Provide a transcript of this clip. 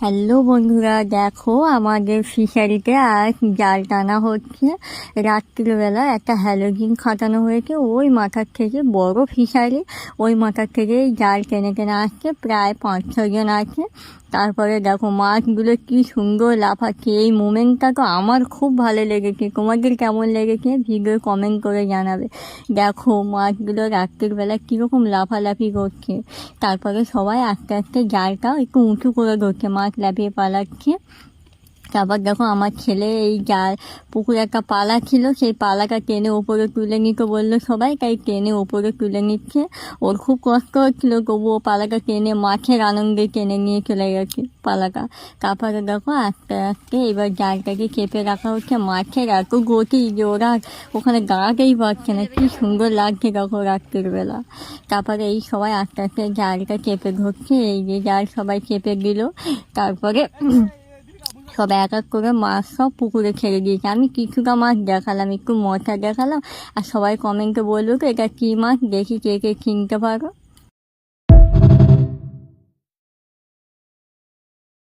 Hello বন্ধুরা, দেখো আমাদের ফিশারিতে আজ জাল টানা হচ্ছে। রাত্রিবেলা একটা হ্যালোজিন খাটানো হয়েছে ওই মাথার থেকে, বড় ফিশারি, ওই মাথার থেকে জাল টেনে টেনে আসছে, প্রায় 5-6 জন আছে। তারপরে দেখো মাছগুলো কি সুন্দর লাফাচ্ছে, এই মোমেন্টটা তো আমার খুব ভালো লেগেছে। তোমাদের কেমন লেগেছে ভিডিও কমেন্ট করে জানাবে। দেখো মাছগুলো রাত্রিবেলা কীরকম লাফালাফি করছে। তারপরে সবাই আস্তে আস্তে জালটা একটু উঁচু করে ধরছে, মাছ লাফিয়ে পালাচ্ছে। তারপর দেখো আমার ছেলে এই জাল পুকুরে একটা পালা ছিল, সেই পালাটা টেনে ওপরে তুলে নিতে বললো সবাই, তাই টেনে ওপরে তুলে নিচ্ছে। ওর খুব কষ্ট হচ্ছিল, তবুও পালাটা টেনে মাছের আনন্দে টেনে নিয়ে চলে গেছে পালাটা। তারপরে দেখো আস্তে আস্তে এবার জালটাকে চেপে রাখা হচ্ছে। মাছের এত গতি যে ওরা ওখানে দাঁড়াতেই পারছে না, কি সুন্দর লাগছে দেখো রাত্রির বেলা। তারপরে এই সবাই আস্তে আস্তে জালটা চেপে ধরছে, এই যে জাল সবাই চেপে দিল। তারপরে সব এক এক করে মাছ সব পুকুরে ছেড়ে দিয়েছে। আমি কিছুটা মাছ দেখালাম, একটু মজা দেখালাম। আর সবাই কমেন্টে বললো তো এটা কী মাছ, দেখি কে কে চিনতে পারো।